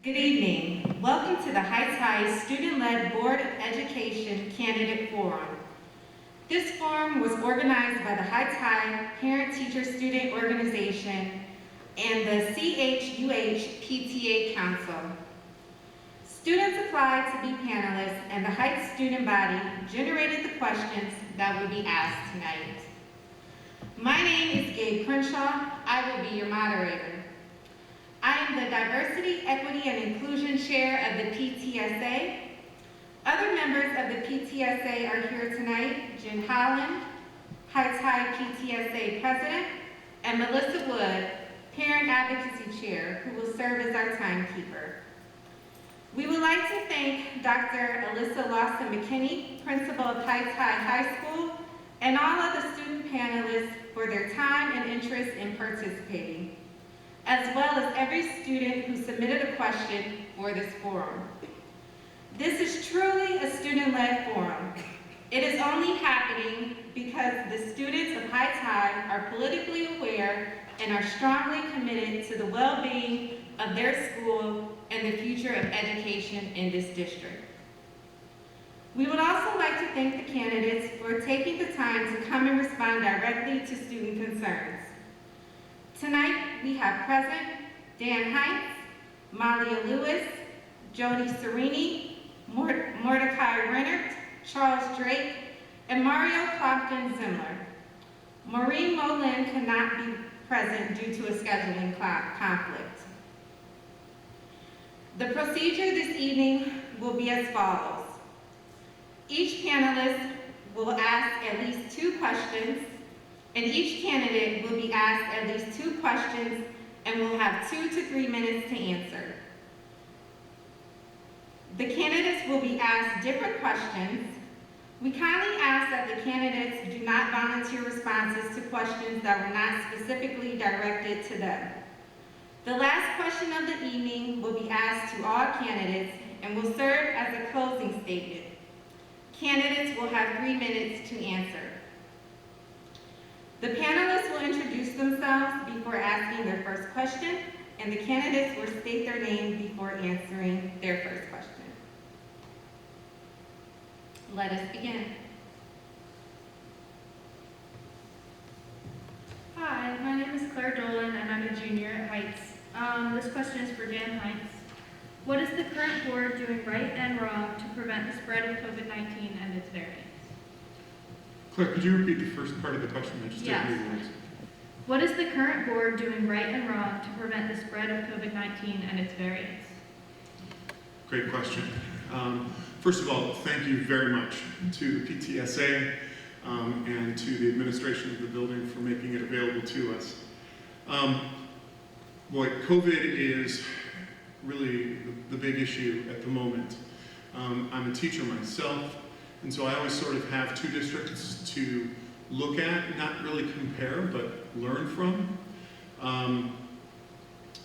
Good evening. Welcome to the Heights High Student-Led Board of Education Candidate Forum. This forum was organized by the Heights High Parent-Teacher-Student Organization and the CHUH PTA Council. Students applied to be panelists, and the Heights student body generated the questions that will be asked tonight. My name is Gabe Crenshaw. I will be your moderator. I am the Diversity, Equity, and Inclusion Chair of the PTSA. Other members of the PTSA are here tonight: Jen Holland, Heights High PTSA President, and Melissa Wood, Parent Advocacy Chair, who will serve as our timekeeper. We would like to thank Dr. Alyssa Lawson McKinney, Principal of Heights High High School, and all of the student panelists for their time and interest in participating, as well as every student who submitted a question for this forum. This is truly a student-led forum. It is only happening because the students of Heights High are politically aware and are strongly committed to the well-being of their school and the future of education in this district. We would also like to thank the candidates for taking the time to come and respond directly to student concerns. Tonight, we have present Dan Heights, Malia Lewis, Jody Serini, Mordecai Rennert, Charles Drake, and Mario Clopton Zimler. Maureen Molin cannot be present due to a scheduling conflict. The procedure this evening will be as follows. Each panelist will ask at least 2 questions, and each candidate will be asked at least 2 questions and will have 2 to 3 minutes to answer. The candidates will be asked different questions. We kindly ask that the candidates do not volunteer responses to questions that were not specifically directed to them. The last question of the evening will be asked to all candidates and will serve as a closing statement. Candidates will have 3 minutes to answer. The panelists will introduce themselves before asking their first question, and the candidates will state their name before answering their first question. Let us begin. Hi, my name is Claire Dolan, and I'm a junior at Heights. This question is for Dan Heights. What is the current board doing right and wrong to prevent the spread of COVID-19 and its variants? Claire, could you repeat the first part of the question? I just didn't hear the words. What is the current board doing right and wrong to prevent the spread of COVID-19 and its variants? Great question. First of all, thank you very much to the PTSA and to the administration of the building for making it available to us. COVID is really the big issue at the moment. I'm a teacher myself, and so I always sort of have 2 districts to look at, not really compare, but learn from.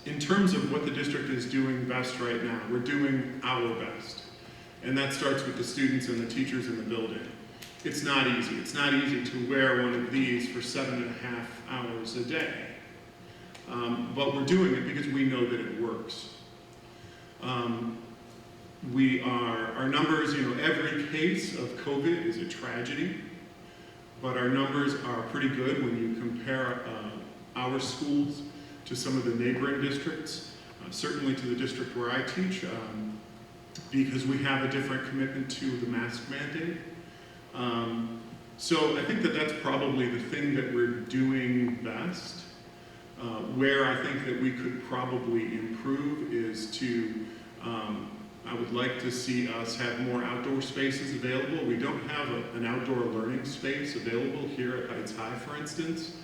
In terms of what the district is doing best right now, we're doing our best. And that starts with the students and the teachers in the building. It's not easy. It's not easy to wear one of these for 7.5 hours a day. But we're doing it because we know that it works. Our numbers, every case of COVID is a tragedy, but our numbers are pretty good when you compare our schools to some of the neighboring districts, certainly to the district where I teach, because we have a different commitment to the mask mandate. So I think that that's probably the thing that we're doing best. Where I think that we could probably improve is to, I would like to see us have more outdoor spaces available. We don't have an outdoor learning space available here at Heights High, for instance.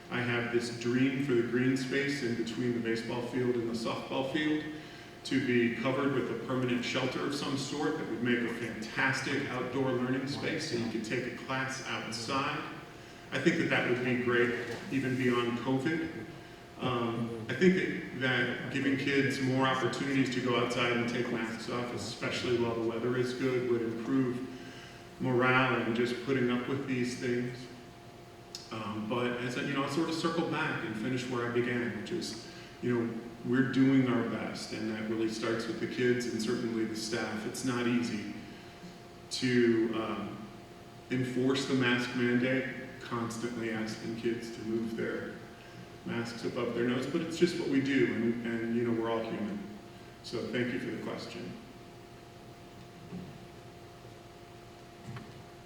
I have this dream for the green space in between the baseball field and the softball field to be covered with a permanent shelter of some sort that would make a fantastic outdoor learning space so you could take a class outside. I think that that would be great, even beyond COVID. I think that giving kids more opportunities to go outside and take masks off, especially while the weather is good, would improve morale and just putting up with these things. But as I'll sort of circle back and finish where I began, which is we're doing our best, and that really starts with the kids and certainly the staff. It's not easy to enforce the mask mandate, constantly asking kids to move their masks above their nose, but it's just what we do, and we're all human. So thank you for the question.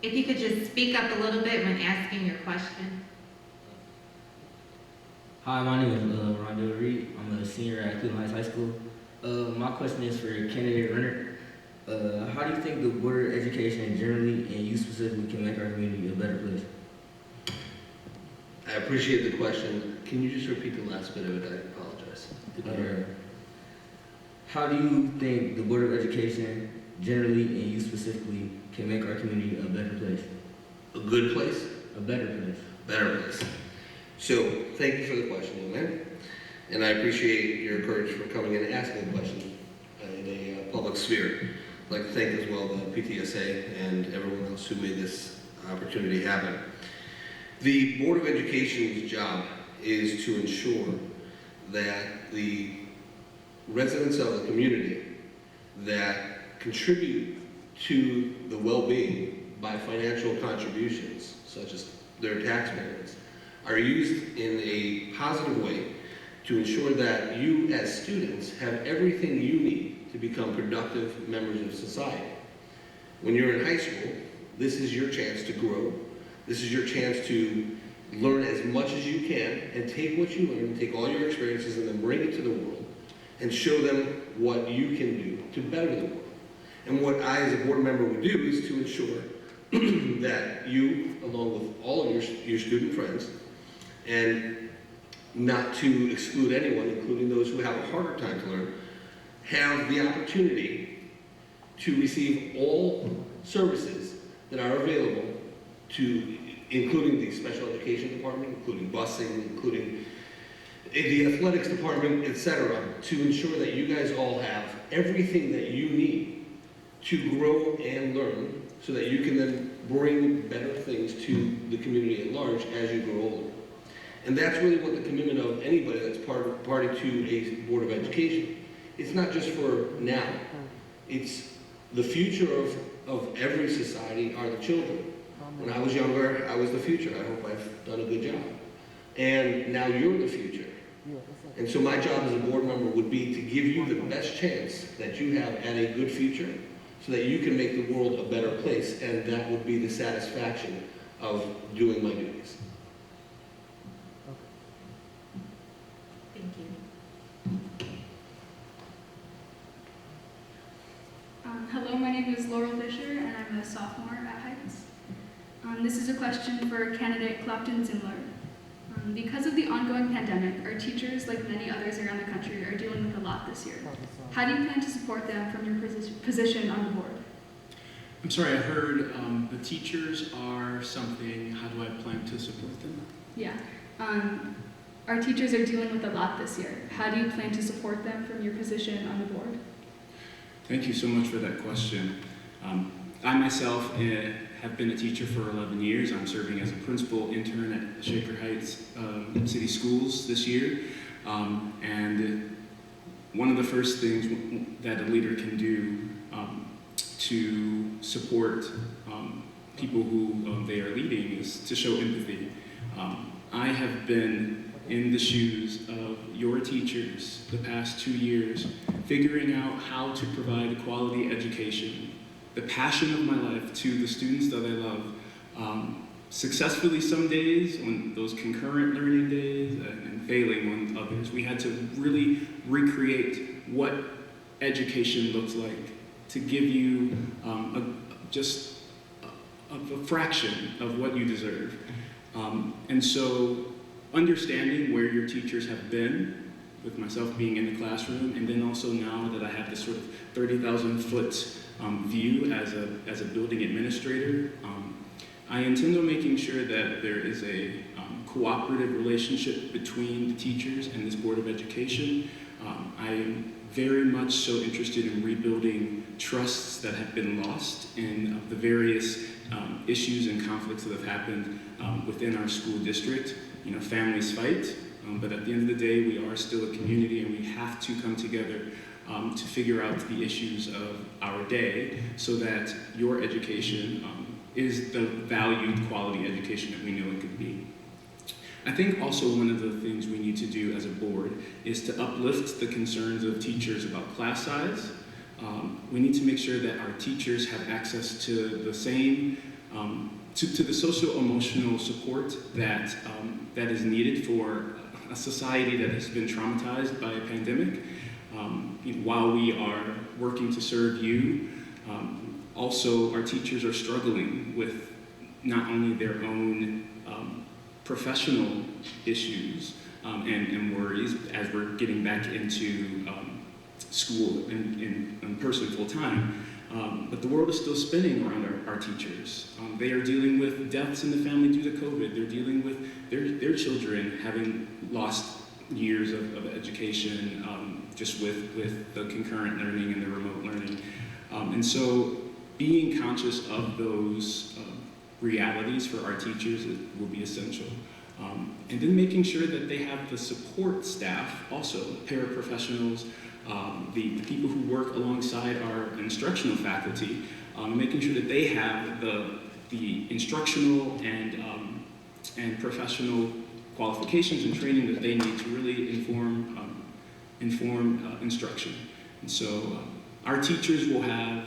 If you could just speak up a little bit when asking your question. Hi, my name is Rondell Reed. I'm a senior at Cleveland Heights High School. My question is for candidate Renner. How do you think the Board of Education generally and you specifically can make our community a better place? I appreciate the question. Can you just repeat the last bit of it? I apologize. How do you think the Board of Education generally and you specifically can make our community a better place? A good place? A better place. Better place. So, thank you for the question, young man. And I appreciate your courage for coming in and asking the question in a public sphere. I'd like to thank as well the PTSA and everyone else who made this opportunity happen. The Board of Education's job is to ensure that the residents of the community that contribute to the well-being by financial contributions, such as their tax payments, are used in a positive way to ensure that you as students have everything you need to become productive members of society. When you're in high school, this is your chance to grow. This is your chance to learn as much as you can and take what you learn, take all your experiences and then bring it to the world and show them what you can do to better the world. And what I as a board member would do is to ensure that you, along with all of your student friends, and not to exclude anyone, including those who have a harder time to learn, have the opportunity to receive all services that are available to, including the special education department, including busing, including the athletics department, etc., to ensure that you guys all have everything that you need to grow and learn so that you can then bring better things to the community at large as you grow older. And that's really what the commitment of anybody that's party to a Board of Education. It's not just for now. It's the future of every society are the children. When I was younger, I was the future. I hope I've done a good job. And now you're the future. And so my job as a board member would be to give you the best chance that you have at a good future so that you can make the world a better place, and that would be the satisfaction of doing my duties. Thank you. Hello, my name is Laurel Fisher, and I'm a sophomore at Heights. This is a question for candidate Clopton Zimler. Because of the ongoing pandemic, our teachers, like many others around the country, are dealing with a lot this year. How do you plan to support them from your position on the board? I'm sorry, I heard the teachers are something. How do I plan to support them? Yeah. Our teachers are dealing with a lot this year. How do you plan to support them from your position on the board? Thank you so much for that question. I myself have been a teacher for 11 years. I'm serving as a principal intern at Shaker Heights City Schools this year. And one of the first things that a leader can do to support people who they are leading is to show empathy. I have been in the shoes of your teachers the past 2 years, figuring out how to provide quality education, the passion of my life to the students that I love, successfully some days on those concurrent learning days and failing on others. We had to really recreate what education looks like to give you just a fraction of what you deserve. And so understanding where your teachers have been, with myself being in the classroom, and then also now that I have this sort of 30,000-foot view as a building administrator, I intend on making sure that there is a cooperative relationship between the teachers and this Board of Education. I am very much so interested in rebuilding trusts that have been lost in the various issues and conflicts that have happened within our school district. You know, families fight, But at the end of the day, we are still a community, and we have to come together to figure out the issues of our day so that your education is the valued quality education that we know it could be. I think also one of the things we need to do as a board is to uplift the concerns of teachers about class size. We need to make sure that our teachers have access to the same, to the social-emotional support that, that is needed for a society that has been traumatized by a pandemic. While we are working to serve you, also our teachers are struggling with not only their own professional issues and worries as we're getting back into school in person full time, but the world is still spinning around our teachers. They are dealing with deaths in the family due to COVID. They're dealing with their children having lost years of education just with the concurrent learning and the remote learning. And so being conscious of those realities for our teachers will be essential. And then making sure that they have the support staff, also paraprofessionals, the people who work alongside our instructional faculty, making sure that they have the instructional and professional qualifications and training that they need to really inform instruction. And so our teachers will have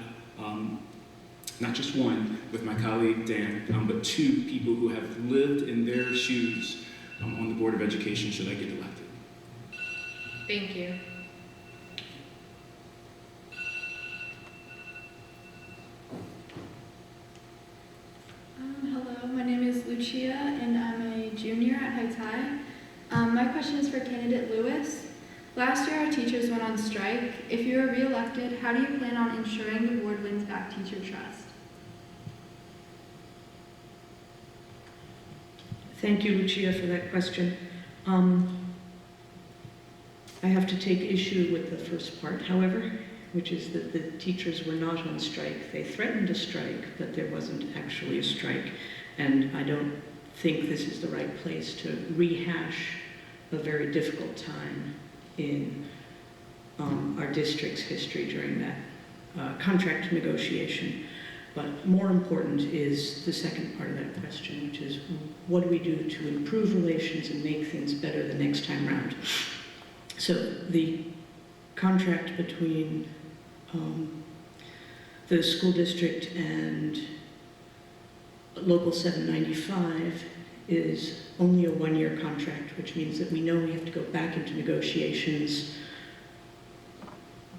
not just one with my colleague Dan, but two people who have lived in their shoes on the Board of Education should I get elected. Thank you. Hello, my name is Lucia, and I'm a junior at Heights High. My question is for candidate Lewis. Last year, our teachers went on strike. If you are re-elected, how do you plan on ensuring the board wins back teacher trust? Thank you, Lucia, for that question. I have to take issue with the first part, however, which is that the teachers were not on strike. They threatened a strike, but there wasn't actually a strike. And I don't think this is the right place to rehash a very difficult time in our district's history during that contract negotiation. But more important is the second part of that question, which is what do we do to improve relations and make things better the next time round? So the contract between the school district and Local 795 is only a one-year contract, which means that we know we have to go back into negotiations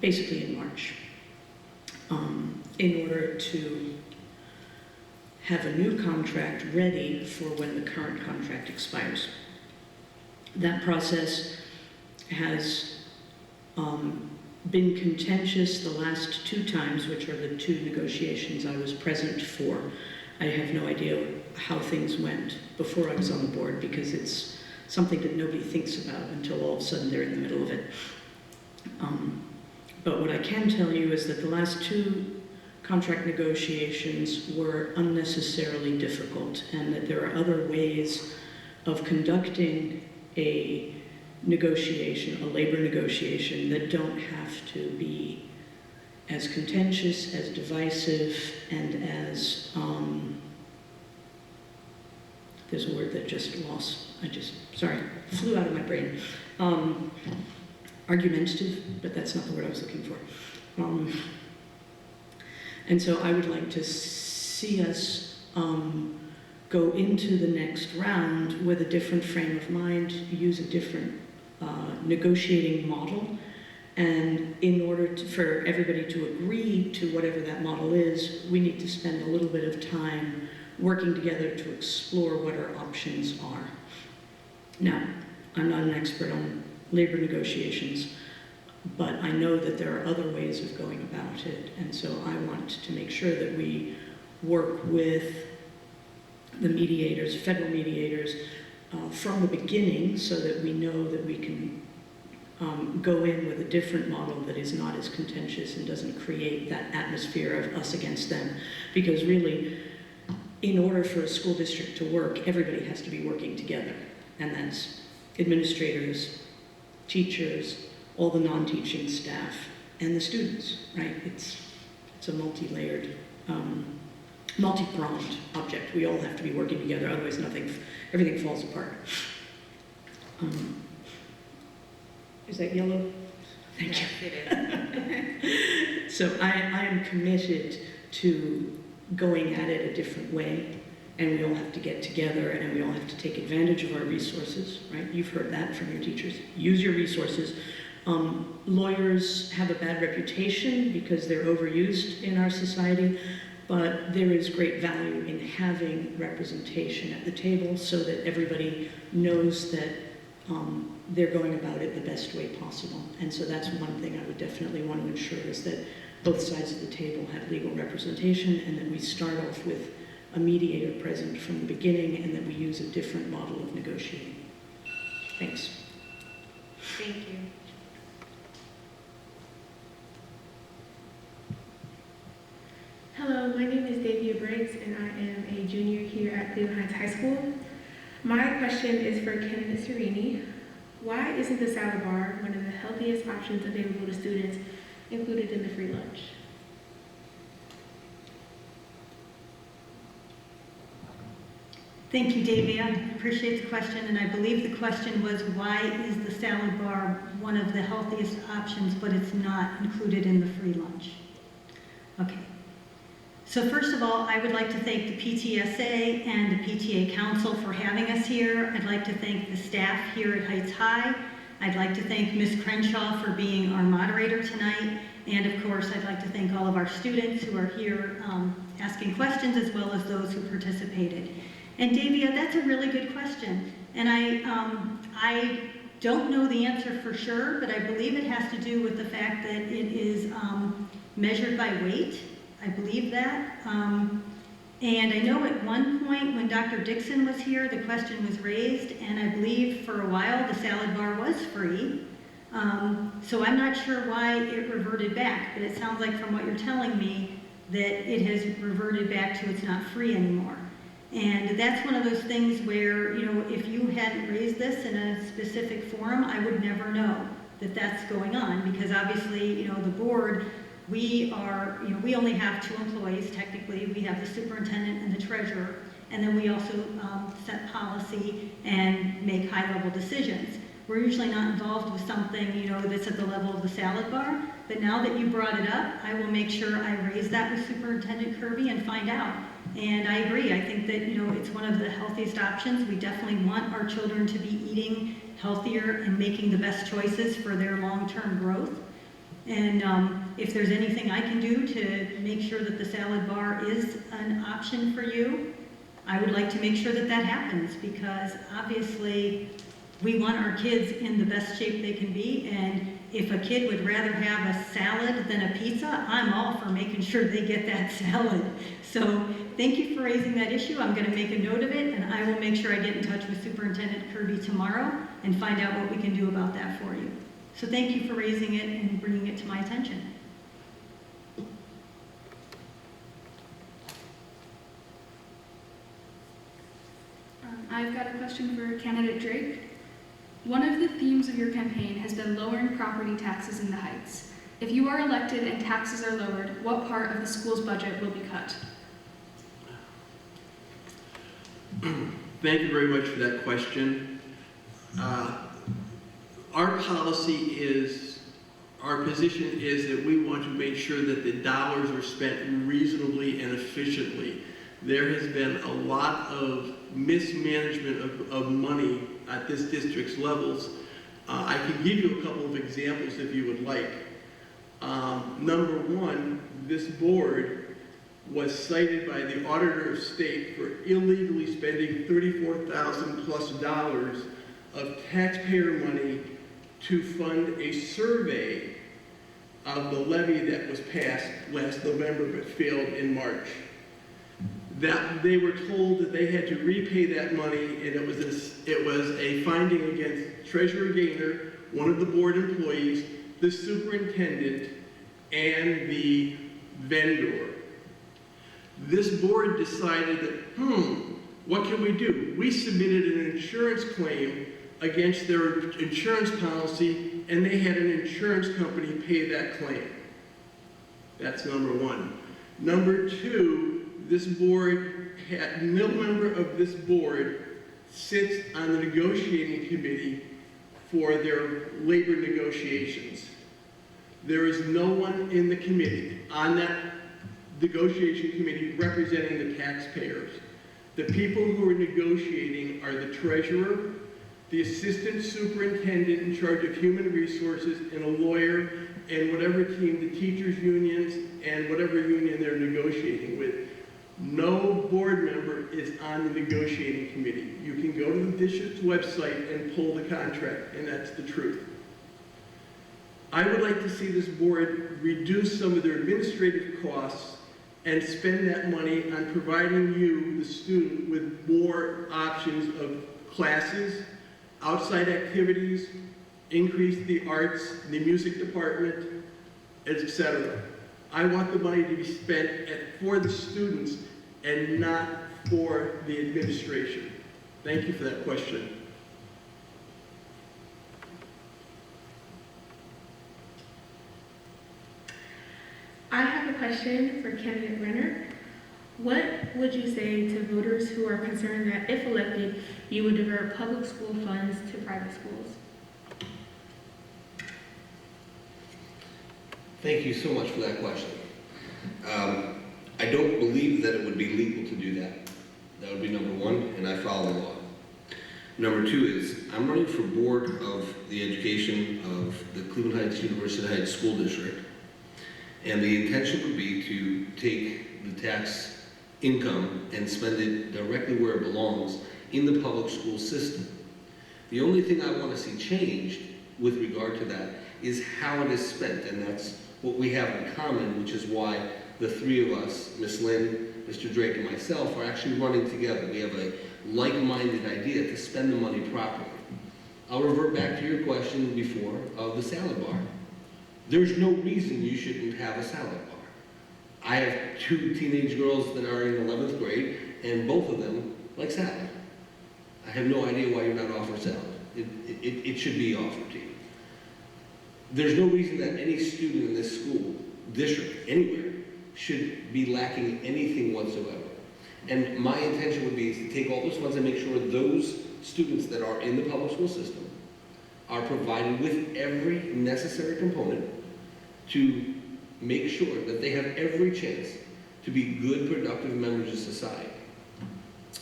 basically in March in order to have a new contract ready for when the current contract expires. That process has been contentious the last two times, which are the two negotiations I was present for. I have no idea how things went before I was on the board because it's something that nobody thinks about until all of a sudden they're in the middle of it. But what I can tell you is that the last two contract negotiations were unnecessarily difficult and that there are other ways of conducting a negotiation, a labor negotiation, that don't have to be as contentious, as divisive, and as, there's a word that just flew out of my brain. Argumentative, but that's not the word I was looking for. And so I would like to see us go into the next round with a different frame of mind, use a different negotiating model, and in order for everybody to agree to whatever that model is, we need to spend a little bit of time working together to explore what our options are. Now, I'm not an expert on labor negotiations, but I know that there are other ways of going about it, and so I want to make sure that we work with the mediators, federal mediators, from the beginning so that we know that we can go in with a different model that is not as contentious and doesn't create that atmosphere of us against them. Because really, in order for a school district to work, everybody has to be working together, and that's administrators, teachers, all the non-teaching staff, and the students, right? It's a multi-layered, multi-pronged object. We all have to be working together, otherwise everything falls apart. Is that yellow? Thank you. Yes, it is. So I am committed to going at it a different way, and we all have to get together, and we all have to take advantage of our resources, right? You've heard that from your teachers. Use your resources. Lawyers have a bad reputation because they're overused in our society, but there is great value in having representation at the table so that everybody knows that they're going about it the best way possible. And so that's one thing I would definitely want to ensure, is that both sides of the table have legal representation, and that we start off with a mediator present from the beginning, and that we use a different model of negotiating. Thanks. Thank you. Hello, my name is Davia Briggs, and I am a junior here at Cleveland Heights High School. My question is for candidate Serini. Why isn't the salad bar one of the healthiest options available to students included in the free lunch? Thank you, Davia. I appreciate the question, and I believe the question was, why is the salad bar one of the healthiest options, but it's not included in the free lunch? Okay. So first of all, I would like to thank the PTSA and the PTA Council for having us here. I'd like to thank the staff here at Heights High. I'd like to thank Ms. Crenshaw for being our moderator tonight. And of course, I'd like to thank all of our students who are here asking questions, as well as those who participated. And Davia, that's a really good question. And I don't know the answer for sure, but I believe it has to do with the fact that it is measured by weight. I believe that. And I know at one point when Dr. Dixon was here, the question was raised, and I believe for a while the salad bar was free. So I'm not sure why it reverted back, but it sounds like from what you're telling me that it has reverted back to it's not free anymore. And that's one of those things where, you know, if you hadn't raised this in a specific forum, I would never know that that's going on, because obviously, you know, the board, we are, you know, we only have 2 employees technically. We have the superintendent and the treasurer, and then we also set policy and make high-level decisions. We're usually not involved with something, you know, that's at the level of the salad bar, but now that you brought it up, I will make sure I raise that with Superintendent Kirby and find out. And I agree, I think that, you know, it's one of the healthiest options. We definitely want our children to be eating healthier and making the best choices for their long-term growth. And if there's anything I can do to make sure that the salad bar is an option for you, I would like to make sure that that happens, because obviously we want our kids in the best shape they can be, and if a kid would rather have a salad than a pizza, I'm all for making sure they get that salad. So thank you for raising that issue. I'm going to make a note of it, and I will make sure I get in touch with Superintendent Kirby tomorrow and find out what we can do about that for you. So thank you for raising it and bringing it to my attention. I've got a question for candidate Drake. One of the themes of your campaign has been lowering property taxes in the Heights. If you are elected and taxes are lowered, what part of the school's budget will be cut? Thank you very much for that question. Our policy is, our position is that we want to make sure that the dollars are spent reasonably and efficiently. There has been a lot of mismanagement of money at this district's levels. I can give you a couple of examples if you would like. Number one, this board was cited by the Auditor of State for illegally spending $34,000 plus of taxpayer money to fund a survey of the levy that was passed last November but failed in March. That they were told that they had to repay that money, and it was a finding against Treasurer Gaynor, one of the board employees, the superintendent, and the vendor. This board decided that, what can we do? We submitted an insurance claim against their insurance policy, and they had an insurance company pay that claim. That's number one. Number two, this board had, no member of this board sits on the negotiating committee for their labor negotiations. There is no one in the committee, on that negotiation committee, representing the taxpayers. The people who are negotiating are the treasurer, the assistant superintendent in charge of human resources, and a lawyer, and whatever team, the teachers' unions, and whatever union they're negotiating with. No board member is on the negotiating committee. You can go to the district's website and pull the contract, and that's the truth. I would like to see this board reduce some of their administrative costs and spend that money on providing you, the student, with more options of classes, outside activities, increase the arts, the music department, etc. I want the money to be spent for the students and not for the administration. Thank you for that question. I have a question for candidate Renner. What would you say to voters who are concerned that if elected, you would divert public school funds to private schools? Thank you so much for that question. I don't believe that it would be legal to do that. That would be number one, and I follow the law. Number two is, I'm running for board of the education of the Cleveland Heights University Heights School District, and the intention would be to take the tax income and spend it directly where it belongs in the public school system. The only thing I want to see changed with regard to that is how it is spent, and that's what we have in common, which is why the three of us, Ms. Lynn, Mr. Drake, and myself, are actually running together. We have a like-minded idea to spend the money properly. I'll revert back to your question before of the salad bar. There's no reason you shouldn't have a salad bar. I have two teenage girls that are in 11th grade, and both of them like salad. I have no idea why you're not offering salad. It should be offered to you. There's no reason that any student in this school district, anywhere, should be lacking anything whatsoever. And my intention would be is to take all those funds and make sure those students that are in the public school system are provided with every necessary component to make sure that they have every chance to be good, productive members of society.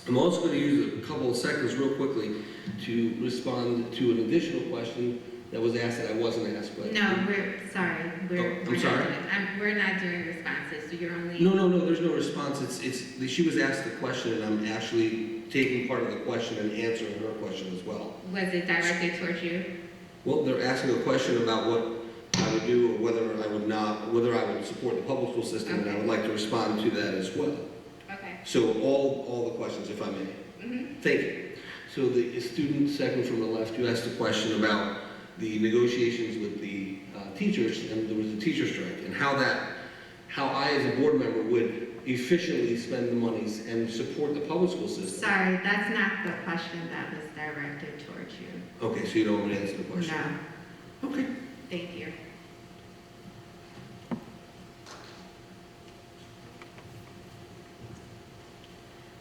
I'm also going to use a couple of seconds real quickly to respond to an additional question that was asked that I wasn't asked. But No, we're sorry. I'm sorry? We're not doing responses, so you're only... No, there's no response. She was asked the question, and I'm actually taking part of the question and answering her question as well. Was it directed towards you? Well, they're asking a question about what I would do or whether I would not, whether I would support the public school system, and I would like to respond to that as well. Okay. So all the questions, if I may. Mm-hmm. Thank you. So the student second from the left, you asked a question about the negotiations with the teachers, and there was a teacher strike, and how I as a board member would efficiently spend the monies and support the public school system. Sorry, that's not the question that was directed towards you. Okay, so you don't want me to answer the question? No. Okay. Thank you.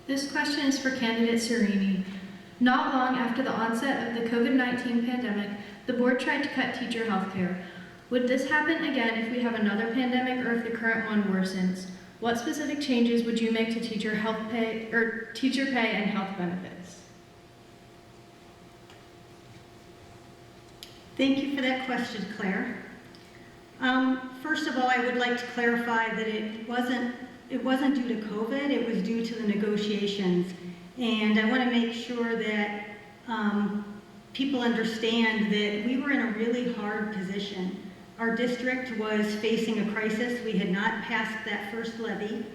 This question is for candidate Serini. Not long after the onset of the COVID-19 pandemic, the board tried to cut teacher health care. Would this happen again if we have another pandemic or if the current one worsens? What specific changes would you make to teacher pay and health benefits? Thank you for that question, Claire. First of all, I would like to clarify that it wasn't due to COVID, it was due to the negotiations. And I want to make sure that people understand that we were in a really hard position. Our district was facing a crisis. We had not passed that first levy.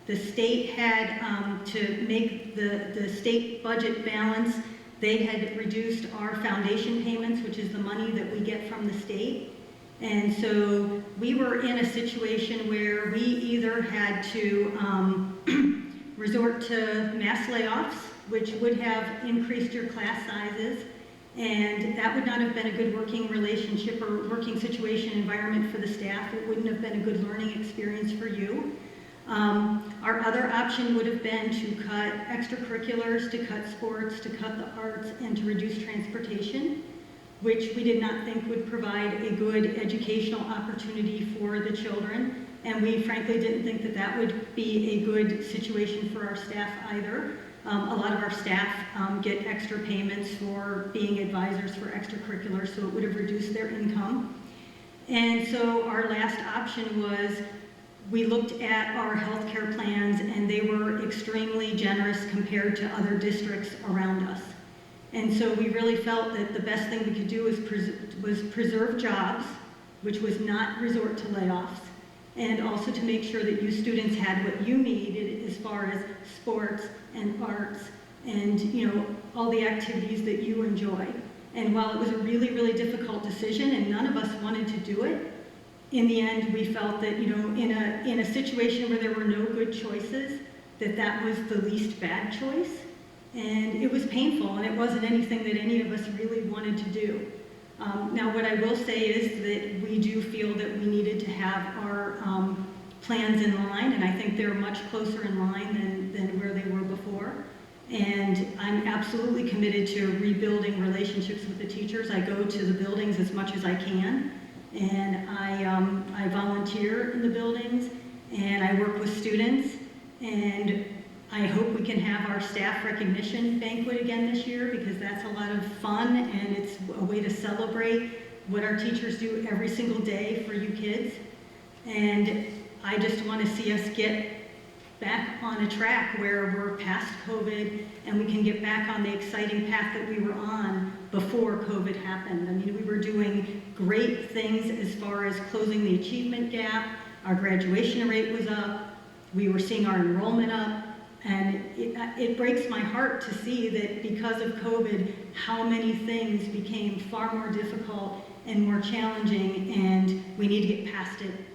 The state had, to make the state budget balance, they had reduced our foundation payments, which is the money that we get from the state. And so we were in a situation where we either had to resort to mass layoffs, which would have increased your class sizes, And that would not have been a good working relationship or working situation environment for the staff. It wouldn't have been a good learning experience for you. Our other option would have been to cut extracurriculars, to cut sports, to cut the arts, and to reduce transportation, which we did not think would provide a good educational opportunity for the children. And we frankly didn't think that that would be a good situation for our staff either. A lot of our staff get extra payments for being advisors for extracurriculars, so it would have reduced their income. And so our last option was, we looked at our healthcare plans and they were extremely generous compared to other districts around us. And so we really felt that the best thing we could do was preserve jobs, which was not resort to layoffs, and also to make sure that you students had what you needed as far as sports and arts and, you know, all the activities that you enjoy. And while it was a really, really difficult decision and none of us wanted to do it, in the end we felt that, you know, in a situation where there were no good choices, that was the least bad choice. And it was painful, and it wasn't anything that any of us really wanted to do. Now, what I will say is that we do feel that we needed to have our plans in line, and I think they're much closer in line than where they were before. And I'm absolutely committed to rebuilding relationships with the teachers. I go to the buildings as much as I can, and I volunteer in the buildings, and I work with students, and I hope we can have our staff recognition banquet again this year, because that's a lot of fun and it's a way to celebrate what our teachers do every single day for you kids. And I just want to see us get back on a track where we're past COVID and we can get back on the exciting path that we were on before COVID happened. I mean, we were doing great things as far as closing the achievement gap. Our graduation rate was up. We were seeing our enrollment up. And it breaks my heart to see that because of COVID, how many things became far more difficult and more challenging, and we need to get past it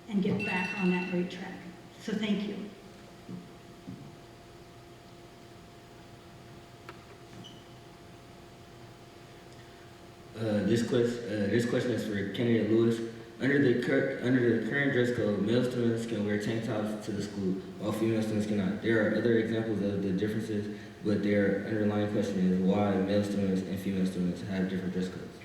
and get back on that great track. So thank you. This question is for candidate Lewis. Under the current dress code, male students can wear tank tops to the school, while female students cannot. There are other examples of the differences, but their underlying question is why male students and female students have different dress codes.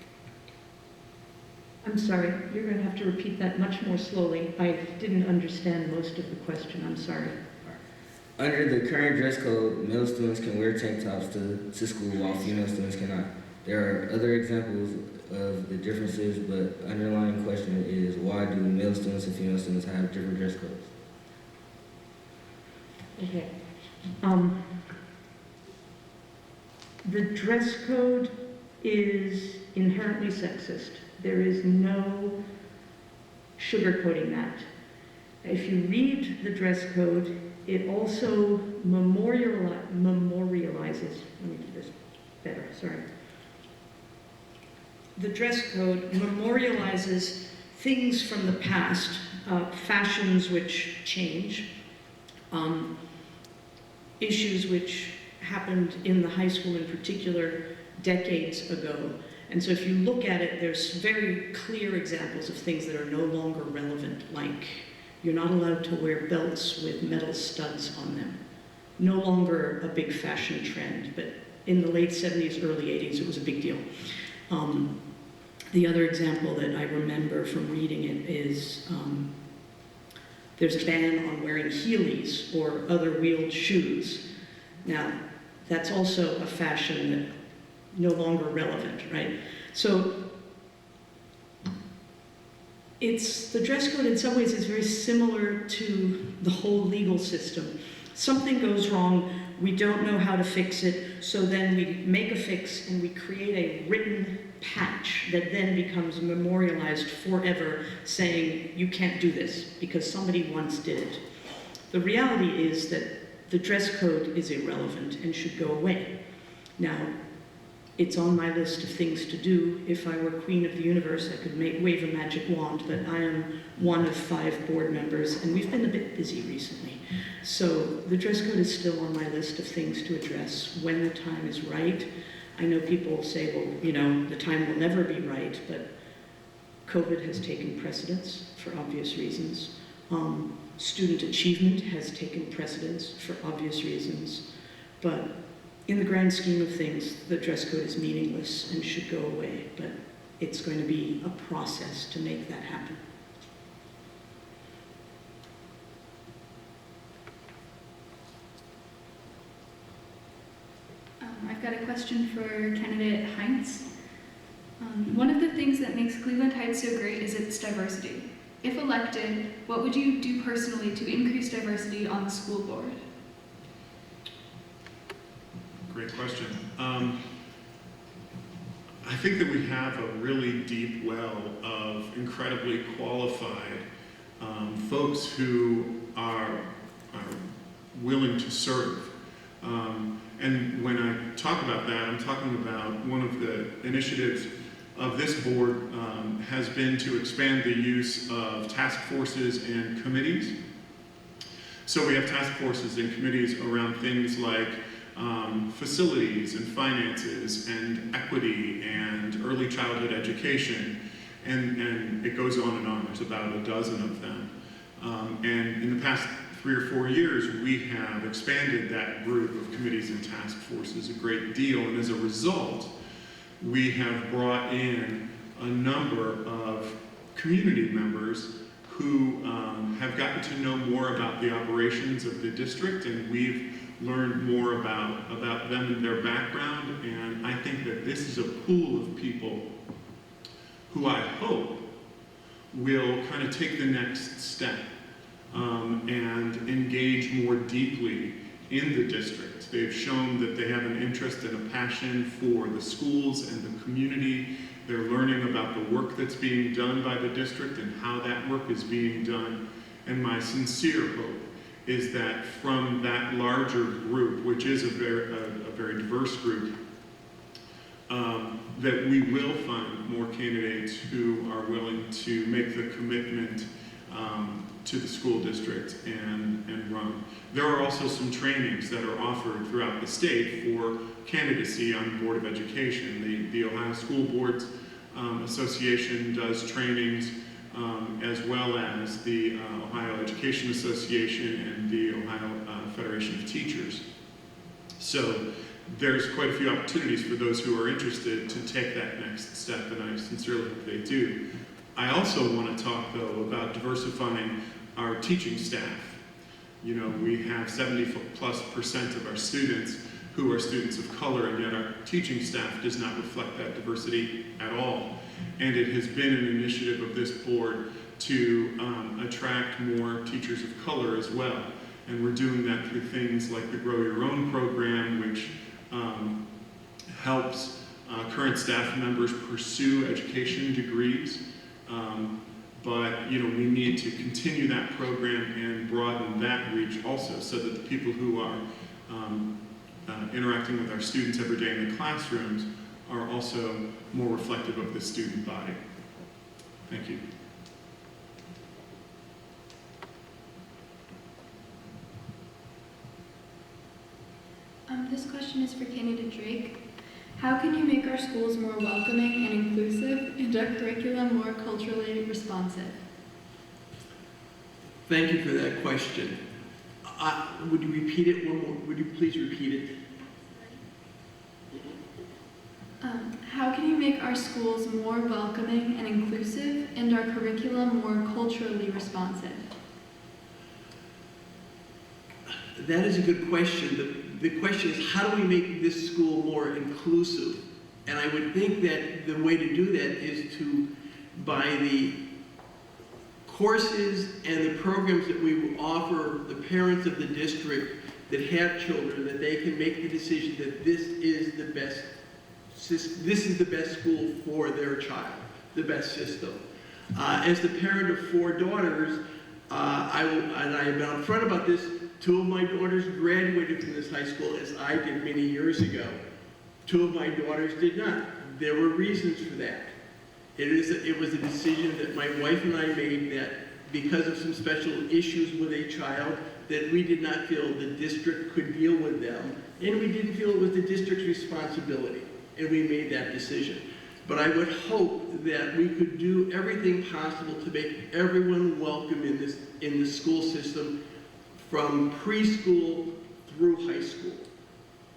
I'm sorry, you're going to have to repeat that much more slowly. I didn't understand most of the question, I'm sorry. Under the current dress code, male students can wear tank tops to school, while female students cannot. There are other examples of the differences, but underlying question is why do male students and female students have different dress codes? Okay. The dress code is inherently sexist. There is no sugarcoating that. If you read the dress code, it also memorializes, let me do this better, sorry. The dress code memorializes things from the past, fashions which change, issues which happened in the high school in particular decades ago. And so if you look at it, there's very clear examples of things that are no longer relevant, like you're not allowed to wear belts with metal studs on them. No longer a big fashion trend, but in the late 70s, early 80s, it was a big deal. The other example that I remember from reading it is there's a ban on wearing Heelys or other wheeled shoes. Now, that's also a fashion that no longer relevant, right? So the dress code in some ways is very similar to the whole legal system. Something goes wrong, we don't know how to fix it, so then we make a fix and we create a written patch that then becomes memorialized forever, saying you can't do this because somebody once did it. The reality is that the dress code is irrelevant and should go away. Now, it's on my list of things to do. If I were queen of the universe, I could wave a magic wand, but I am one of 5 board members, and we've been a bit busy recently. So the dress code is still on my list of things to address when the time is right. I know people say, well, you know, the time will never be right, but COVID has taken precedence for obvious reasons. Student achievement has taken precedence for obvious reasons. But in the grand scheme of things, the dress code is meaningless and should go away. But it's going to be a process to make that happen. I've got a question for candidate Heinz. One of the things that makes Cleveland Heights so great is its diversity. If elected, what would you do personally to increase diversity on the school board? Great question. I think that we have a really deep well of incredibly qualified folks who are willing to serve. And when I talk about that, I'm talking about one of the initiatives of this board has been to expand the use of task forces and committees. So we have task forces and committees around things like facilities and finances and equity and early childhood education, and it goes on and on. There's about a dozen of them. And in the past 3 or 4 years, we have expanded that group of committees and task forces a great deal, and as a result, we have brought in a number of community members who have gotten to know more about the operations of the district, and we've learned more about them and their background, and I think that this is a pool of people who I hope will kind of take the next step and engage more deeply in the district. They've shown that they have an interest and a passion for the schools and the community. They're learning about the work that's being done by the district and how that work is being done. And my sincere hope is that from that larger group, which is a very diverse group, that we will find more candidates who are willing to make the commitment to the school district and run. There are also some trainings that are offered throughout the state for candidacy on the Board of Education. The Ohio School Boards Association does trainings, as well as the Ohio Education Association and the Ohio Federation of Teachers. So there's quite a few opportunities for those who are interested to take that next step, and I sincerely hope they do. I also want to talk, though, about diversifying our teaching staff. You know, we have 70+% of our students who are students of color, and yet our teaching staff does not reflect that diversity at all. And it has been an initiative of this board to attract more teachers of color as well. And we're doing that through things like the Grow Your Own program, which helps current staff members pursue education degrees. But you know, we need to continue that program and broaden that reach also, so that the people who are interacting with our students every day in the classrooms are also more reflective of the student body. Thank you. This question is for candidate Drake. How can you make our schools more welcoming and inclusive and our curriculum more culturally responsive? Thank you for that question. Would you repeat it one more? Would you please repeat it? How can you make our schools more welcoming and inclusive and our curriculum more culturally responsive? That is a good question. The question is, how do we make this school more inclusive? And I would think that the way to do that is to, by the courses and the programs that we offer the parents of the district that have children, that they can make the decision that this is the best school for their child, the best system. As the parent of 4 daughters, I have been upfront about this. 2 of my daughters graduated from this high school, as I did many years ago. 2 of my daughters did not. There were reasons for that. It was a decision that my wife and I made, that because of some special issues with a child, that we did not feel the district could deal with them, and we didn't feel it was the district's responsibility. and we made that decision. But I would hope that we could do everything possible to make everyone welcome in the school system from preschool through high school.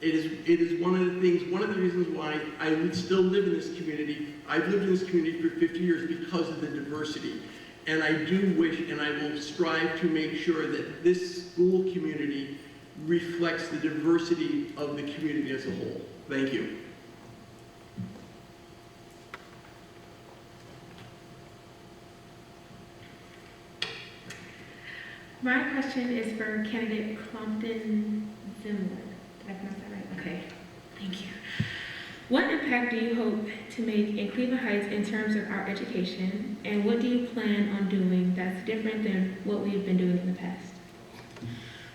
It is one of the reasons why I still live in this community. I've lived in this community for 50 years because of the diversity. And I do wish, and I will strive to make sure that this school community reflects the diversity of the community as a whole. Thank you. My question is for candidate Clompton Zimler. Did I pronounce that right? Okay, thank you. What impact do you hope to make in Cleveland Heights in terms of our education, and what do you plan on doing that's different than what we've been doing in the past?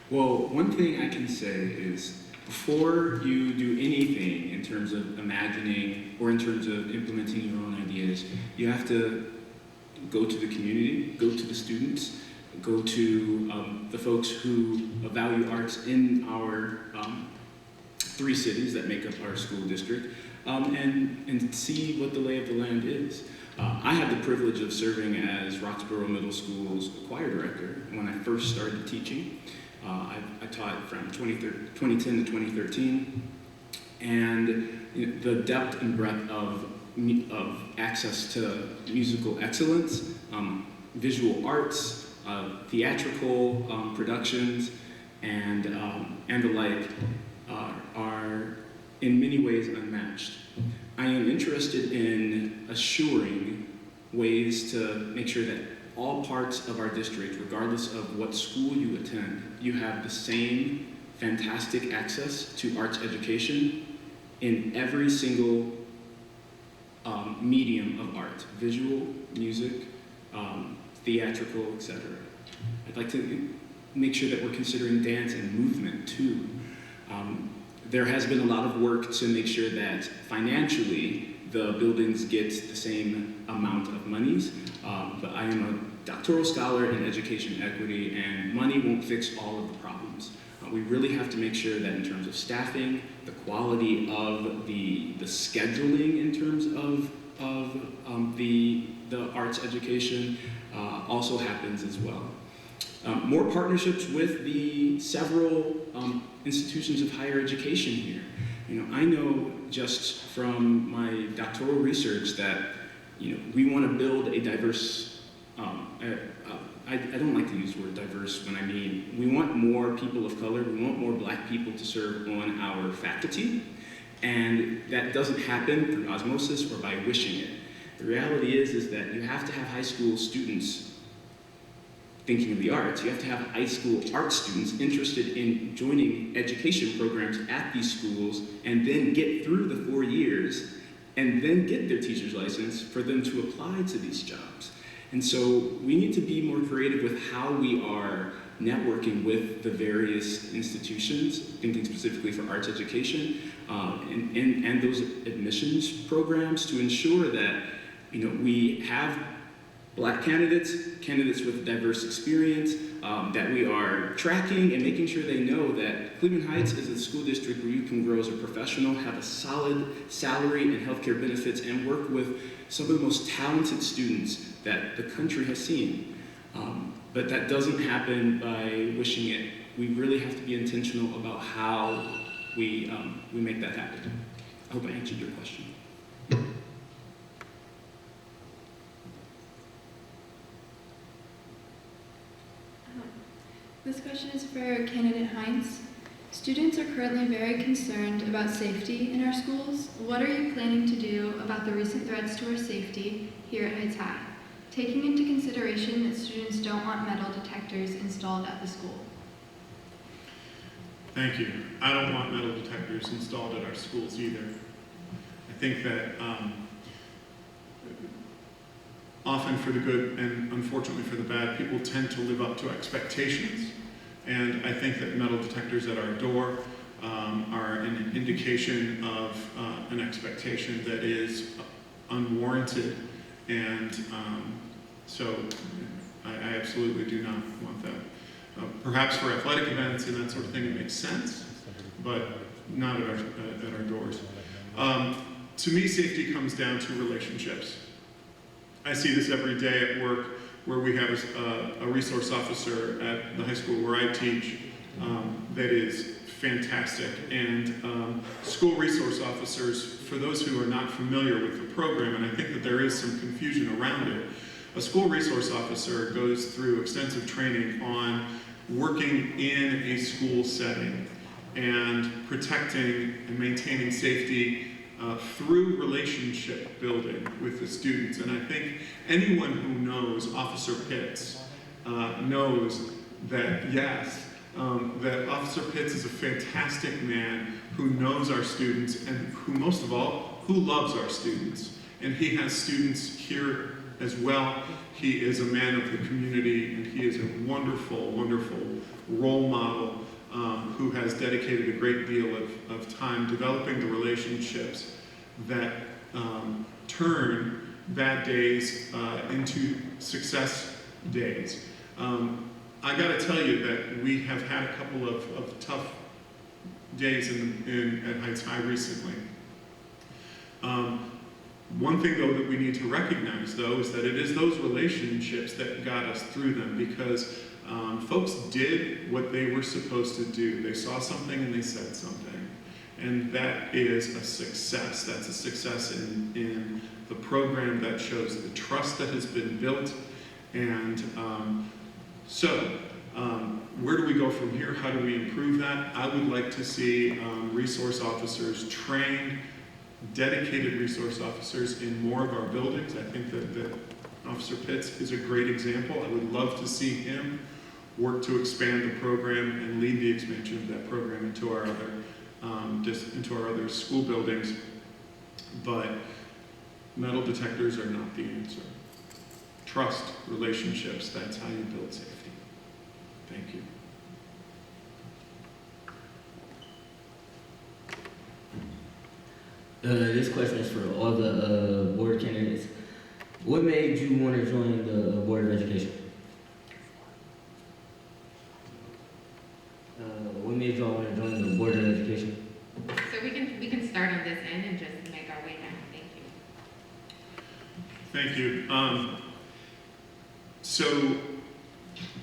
Well, one thing I can say is before you do anything in terms of imagining or in terms of implementing your own ideas, you have to go to the community, go to the students, go to the folks who value arts in our 3 cities that make up our school district, and see what the lay of the land is. I had the privilege of serving as Roxborough Middle School's choir director when I first started teaching. I taught from 2010 to 2013, and the depth and breadth of access to musical excellence, visual arts, theatrical productions, and the like are in many ways unmatched. I am interested in assuring ways to make sure that all parts of our district, regardless of what school you attend, you have the same fantastic access to arts education in every single medium of art: visual, music, theatrical, etc. I'd like to make sure that we're considering dance and movement too. There has been a lot of work to make sure that financially the buildings get the same amount of monies, but I am a doctoral scholar in education equity, and money won't fix all of the problems. We really have to make sure that in terms of staffing, the quality of the scheduling in terms of the arts education also happens as well. More partnerships with the several institutions of higher education here. I know just from my doctoral research that we want to build a diverse. I don't like to use the word diverse when I mean we want more people of color. We want more Black people to serve on our faculty, and that doesn't happen through osmosis or by wishing it. The reality is that you have to have high school students thinking of the arts. You have to have high school art students interested in joining education programs at these schools and then get through the 4 years and then get their teacher's license for them to apply to these jobs. And so we need to be more creative with how we are networking with the various institutions, thinking specifically for arts education, and those admissions programs to ensure that we have Black candidates with diverse experience, that we are tracking and making sure they know that Cleveland Heights is a school district where you can grow as a professional, have a solid salary and healthcare benefits, and work with some of the most talented students that the country has seen. But that doesn't happen by wishing it. We really have to be intentional about how we make that happen. I hope I answered your question. This question is for candidate Hines. Students are currently very concerned about safety in our schools. What are you planning to do about the recent threats to our safety here at Heights High, taking into consideration that students don't want metal detectors installed at the school? Thank you. I don't want metal detectors installed at our schools either. I think that often for the good and unfortunately for the bad, people tend to live up to expectations. And I think that metal detectors at our door are an indication of an expectation that is unwarranted. And so I absolutely do not want that. Perhaps for athletic events and that sort of thing, it makes sense, but not at our doors. to me, safety comes down to relationships. I see this every day at work where we have a resource officer at the high school where I teach that is fantastic. And school resource officers, for those who are not familiar with the program, and I think that there is some confusion around it, a school resource officer goes through extensive training on working in a school setting and protecting and maintaining safety through relationship building with the students. And I think anyone who knows Officer Pitts knows that, yes, that Officer Pitts is a fantastic man who knows our students and who, most of all, who loves our students. And he has students here as well. He is a man of the community, and he is a wonderful, wonderful role model who has dedicated a great deal of time developing the relationships that turn bad days into success days. I got to tell you that we have had a couple of tough days at Heights High recently. One thing, though, that we need to recognize, though, is that it is those relationships that got us through them, because folks did what they were supposed to do. They saw something and they said something. And that is a success. That's a success in the program that shows the trust that has been built. And where do we go from here? How do we improve that? I would like to see resource officers trained, dedicated resource officers in more of our buildings. I think that Officer Pitts is a great example. I would love to see him work to expand the program and lead the expansion of that program into our other school buildings. But metal detectors are not the answer. Trust, relationships, that's how you build safety. Thank you. This question is for all the board candidates. What made you want to join the Board of Education? What made y'all want to join the Board of Education? So we can start on this end and just make our way down. Thank you. Thank you. So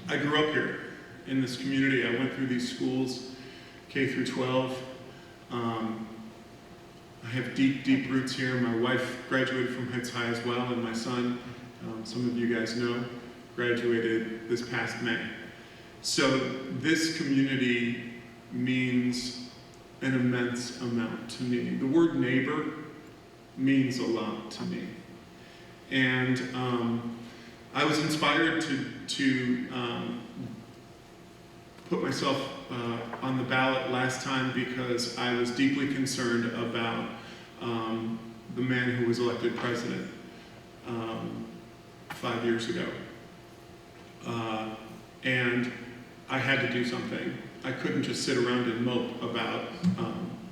I grew up here in this community. I went through these schools, K through 12. I have deep, deep roots here. My wife graduated from Heights High as well, and my son, some of you guys know, graduated this past May. So this community means an immense amount to me. The word neighbor means a lot to me. And I was inspired to put myself on the ballot last time because I was deeply concerned about the man who was elected president 5 years ago. And I had to do something. I couldn't just sit around and mope about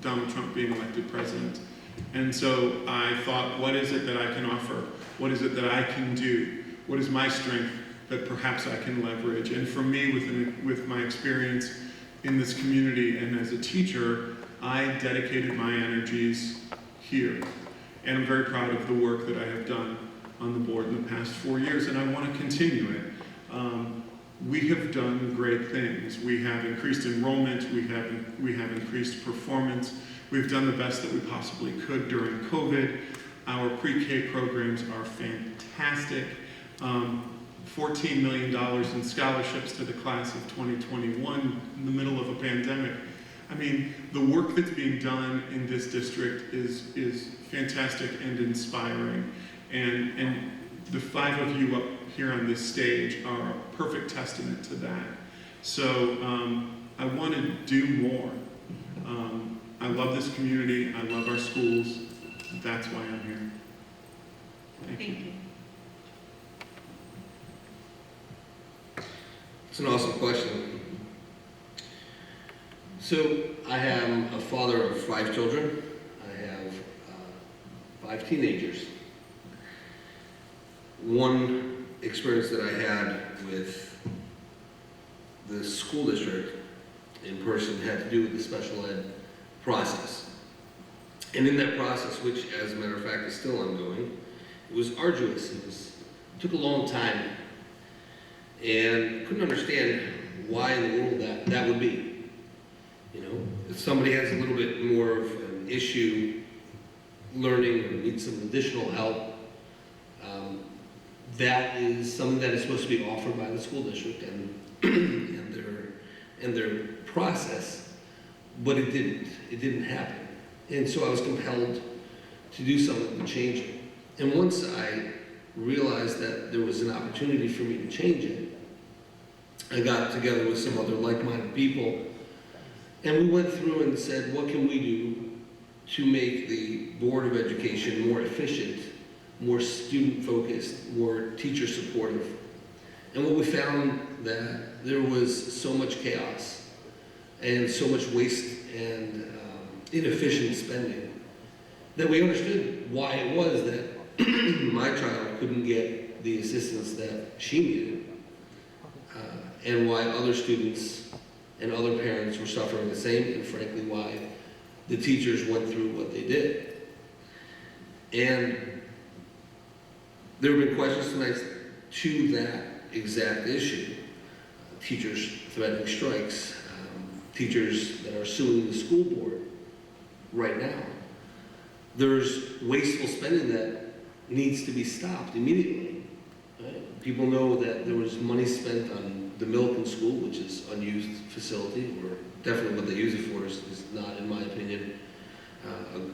Donald Trump being elected president. And so I thought, what is it that I can offer? What is it that I can do? What is my strength that perhaps I can leverage? And for me, with my experience in this community and as a teacher, I dedicated my energies here. And I'm very proud of the work that I have done on the board in the past 4 years, and I want to continue it. We have done great things. We have increased enrollment, we have increased performance. We've done the best that we possibly could during COVID. Our pre-K programs are fantastic. $14 million in scholarships to the class of 2021 in the middle of a pandemic. I mean, the work that's being done in this district is fantastic and inspiring. And the 5 of you up here on this stage are a perfect testament to that. So I want to do more. I love this community. I love our schools. That's why I'm here. Thank you. It's an awesome question. So I am a father of 5 children. I have 5 teenagers. One experience that I had with the school district in person had to do with the special ed process. And in that process, which as a matter of fact is still ongoing, it was arduous. It took a long time, and couldn't understand why in the world that would be. You know, if somebody has a little bit more of an issue learning or needs some additional help, that is something that is supposed to be offered by the school district and their process, but it didn't happen. And so I was compelled to do something to change it. And once I realized that there was an opportunity for me to change it, I got together with some other like-minded people, and we went through and said, what can we do to make the Board of Education more efficient, more student-focused, more teacher-supportive? And what we found that there was so much chaos and so much waste and inefficient spending that we understood why it was that my child couldn't get the assistance that she needed, and why other students and other parents were suffering the same, and frankly why the teachers went through what they did. And there have been questions tonight to that exact issue. Teachers threatening strikes, teachers that are suing the school board right now. There's wasteful spending that needs to be stopped immediately. Right? People know that there was money spent on the Milliken School, which is unused facility, or definitely what they use it for is not, in my opinion,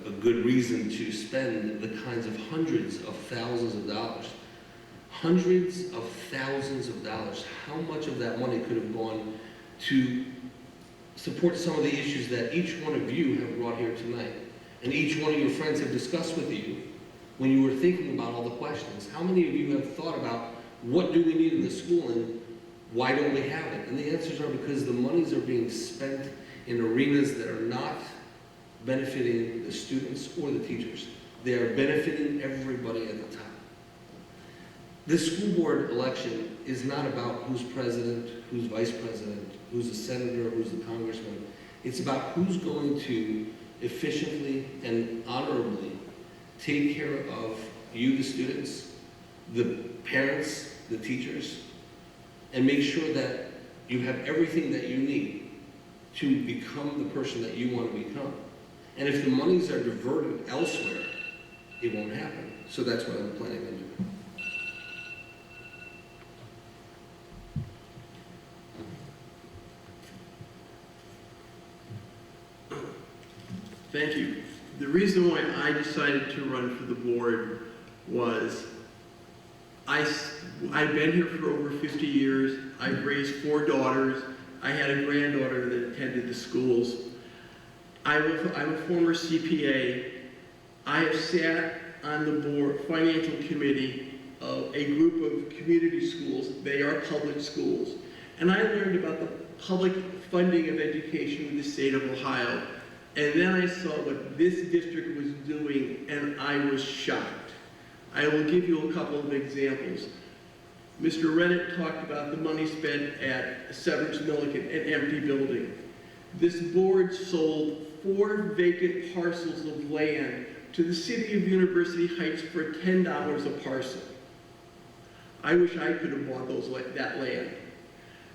a good reason to spend the kinds of hundreds of thousands of dollars. Hundreds of thousands of dollars. How much of that money could have gone to support some of the issues that each one of you have brought here tonight, and each one of your friends have discussed with you when you were thinking about all the questions? How many of you have thought about what do we need in the school and why don't we have it? And the answers are because the monies are being spent in arenas that are not benefiting the students or the teachers. They are benefiting everybody at the top. This school board election is not about who's president, who's vice president, who's a senator, who's the congressman. It's about who's going to efficiently and honorably take care of you, the students, the parents, the teachers, and make sure that you have everything that you need to become the person that you want to become. And if the monies are diverted elsewhere, it won't happen. So that's what I'm planning on doing. Thank you. The reason why I decided to run for the board was I've been here for over 50 years. I've raised 4 daughters. I had a granddaughter that attended the schools. I'm a former CPA. I have sat on the board financial committee of a group of community schools. They are public schools. And I learned about the public funding of education in the state of Ohio. And then I saw what this district was doing, and I was shocked. I will give you a couple of examples. Mr. Rennett talked about the money spent at Severance Milliken, an empty building. This board sold 4 vacant parcels of land to the city of University Heights for $10 a parcel. I wish I could have bought that land.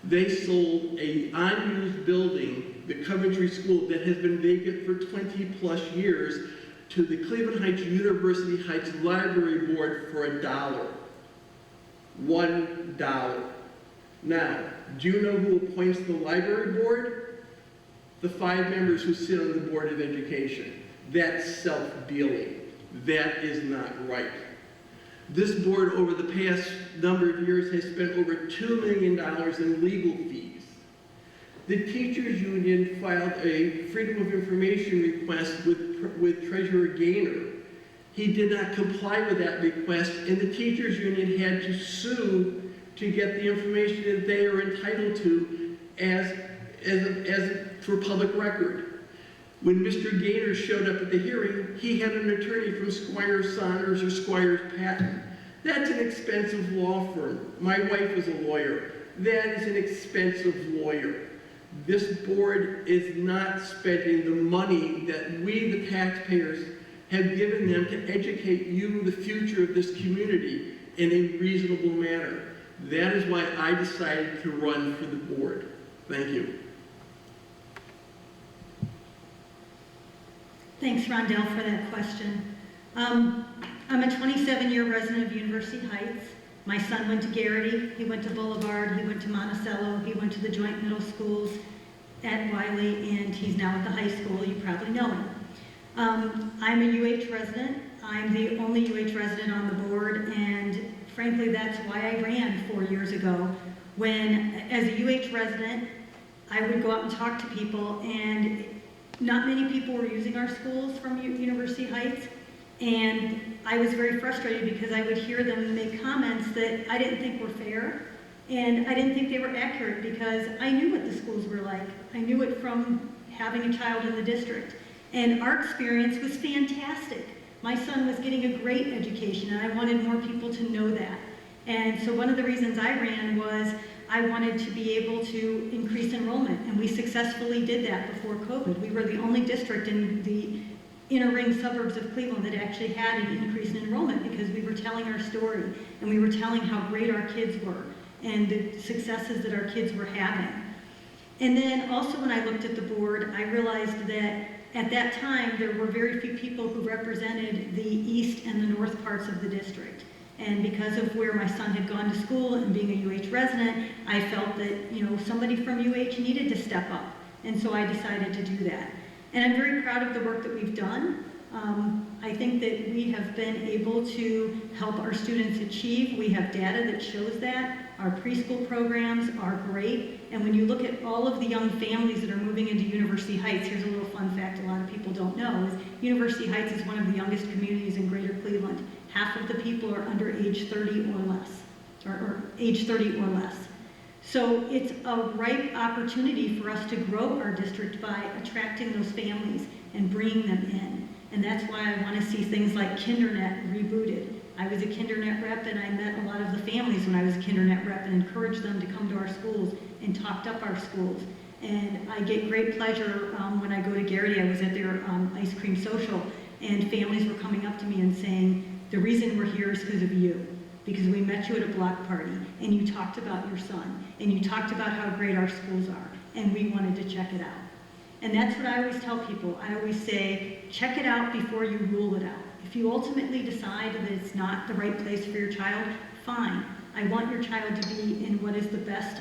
They sold an unused building, the Coventry School, that has been vacant for 20+ years, to the Cleveland Heights University Heights Library Board for $1. $1. Now, do you know who appoints the library board? The 5 members who sit on the Board of Education. That's self-dealing. That is not right. This board, over the past number of years, has spent over $2 million in legal fees. The teachers union filed a Freedom of Information request with Treasurer Gaynor. He did not comply with that request, and the teachers union had to sue to get the information that they are entitled to as for public record. When Mr. Gaynor showed up at the hearing, he had an attorney from Squire Saunders or Squire Patton. That's an expensive law firm. My wife is a lawyer. That is an expensive lawyer. This board is not spending the money that we, the taxpayers, have given them to educate you, the future of this community, in a reasonable manner. That is why I decided to run for the board. Thank you. Thanks, Rondell, for that question. I'm a 27-year resident of University Heights. My son went to Garrity, he went to Boulevard, he went to Monticello, he went to the joint middle schools at Wiley, and he's now at the high school. You probably know him. I'm a UH resident. I'm the only UH resident on the board, and frankly, that's why I ran 4 years ago. When, as a UH resident, I would go out and talk to people, and not many people were using our schools from University Heights, and I was very frustrated because I would hear them make comments that I didn't think were fair, and I didn't think they were accurate because I knew what the schools were like. I knew it from having a child in the district, and our experience was fantastic. My son was getting a great education, and I wanted more people to know that. And so one of the reasons I ran was I wanted to be able to increase enrollment, and we successfully did that before COVID. We were the only district in the inner ring suburbs of Cleveland that actually had an increase in enrollment because we were telling our story, and we were telling how great our kids were and the successes that our kids were having. And then also when I looked at the board, I realized that at that time there were very few people who represented the east and the north parts of the district. And because of where my son had gone to school and being a UH resident, I felt that, you know, somebody from UH needed to step up. And so I decided to do that. And I'm very proud of the work that we've done. I think that we have been able to help our students achieve. We have data that shows that. Our preschool programs are great. And when you look at all of the young families that are moving into University Heights, here's a little fun fact a lot of people don't know, is University Heights is one of the youngest communities in Greater Cleveland. Half of the people are under age 30 or less, or age 30 or less. So it's a ripe opportunity for us to grow our district by attracting those families and bringing them in. And that's why I want to see things like KinderNet rebooted. I was a KinderNet rep, and I met a lot of the families when I was a KinderNet rep and encouraged them to come to our schools and talked up our schools. And I get great pleasure when I go to Garrity. I was at their ice cream social, and families were coming up to me and saying, the reason we're here is because of you, because we met you at a block party, and you talked about your son, and you talked about how great our schools are, and we wanted to check it out. And that's what I always tell people. I always say, check it out before you rule it out. If you ultimately decide that it's not the right place for your child, fine. I want your child to be in what is the best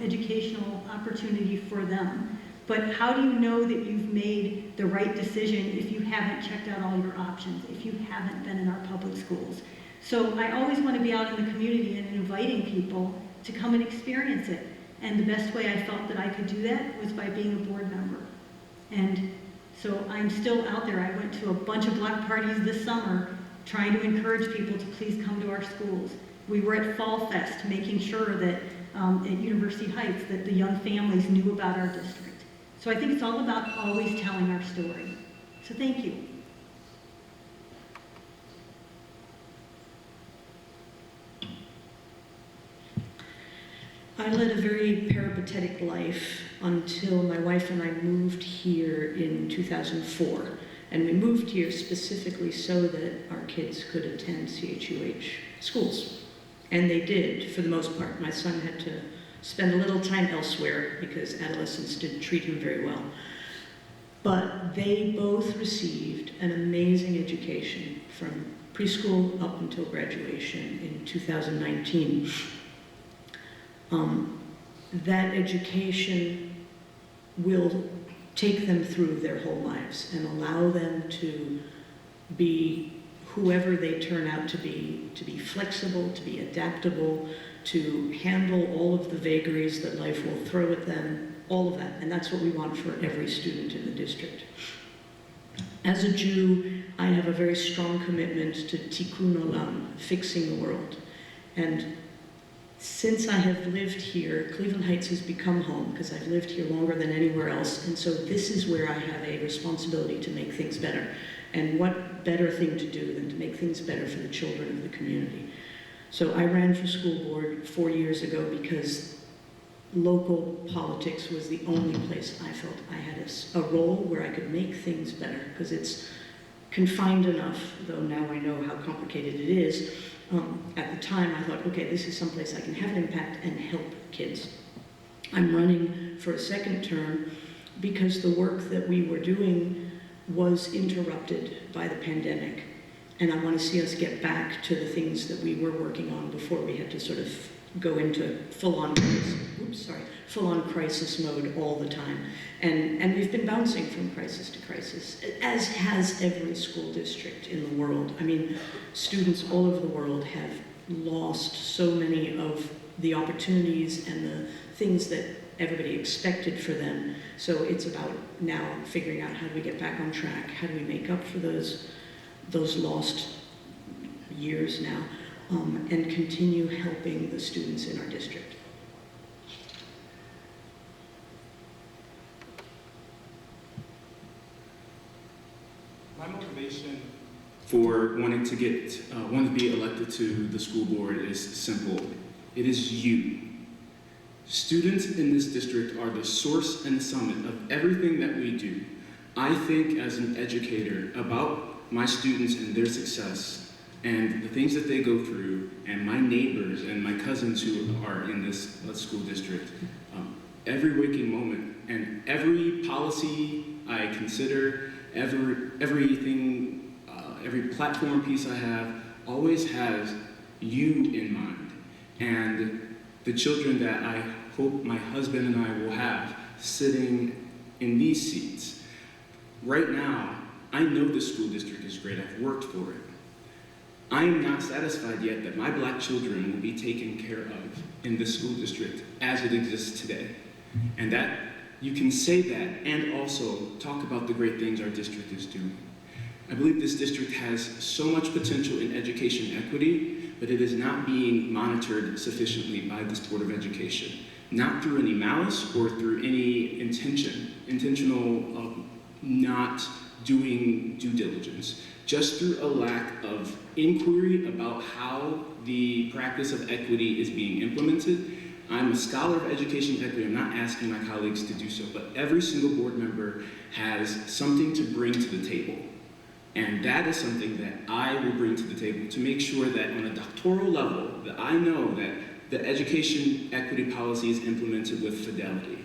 educational opportunity for them. But how do you know that you've made the right decision if you haven't checked out all your options, if you haven't been in our public schools? So I always want to be out in the community and inviting people to come and experience it. And the best way I felt that I could do that was by being a board member. And so I'm still out there. I went to a bunch of block parties this summer trying to encourage people to please come to our schools. We were at Fall Fest making sure that at University Heights that the young families knew about our district. So I think it's all about always telling our story. So thank you. I led a very peripatetic life until my wife and I moved here in 2004. And we moved here specifically so that our kids could attend CHUH schools. And they did, for the most part. My son had to spend a little time elsewhere because adolescents didn't treat him very well. But they both received an amazing education from preschool up until graduation in 2019. That education will take them through their whole lives and allow them to be whoever they turn out to be flexible, to be adaptable, to handle all of the vagaries that life will throw at them, all of that. And that's what we want for every student in the district. As a Jew, I have a very strong commitment to tikkun olam, fixing the world. And since I have lived here, Cleveland Heights has become home because I've lived here longer than anywhere else, and so this is where I have a responsibility to make things better. And what better thing to do than to make things better for the children of the community? So I ran for school board 4 years ago because local politics was the only place I felt I had a role where I could make things better, because it's confined enough, though now I know how complicated it is. At the time, I thought, okay, this is someplace I can have an impact and help kids. I'm running for a second term because the work that we were doing was interrupted by the pandemic. And I want to see us get back to the things that we were working on before we had to sort of go into full-on crisis mode all the time. And we've been bouncing from crisis to crisis, as has every school district in the world. I mean, students all over the world have lost so many of the opportunities and the things that everybody expected for them. So it's about now figuring out, how do we get back on track? How do we make up for those lost years now, and continue helping the students in our district. My motivation for wanting to be elected to the school board is simple. It is you. Students in this district are the source and summit of everything that we do. I think as an educator about my students and their success and the things that they go through, and my neighbors and my cousins who are in this school district. Every waking moment and every policy I consider, everything, every platform piece I have always has you in mind, and the children that I hope my husband and I will have sitting in these seats. Right now, I know the school district is great. I've worked for it. I am not satisfied yet that my black children will be taken care of in the school district as it exists today. And that you can say that and also talk about the great things our district is doing. I believe this district has so much potential in education equity, but it is not being monitored sufficiently by this Board of Education. Not through any malice or through any intentional not doing due diligence, just through a lack of inquiry about how the practice of equity is being implemented. I'm a scholar of education equity. I'm not asking my colleagues to do so, but every single board member has something to bring to the table. And that is something that I will bring to the table to make sure that on a doctoral level, that I know that the education equity policy is implemented with fidelity.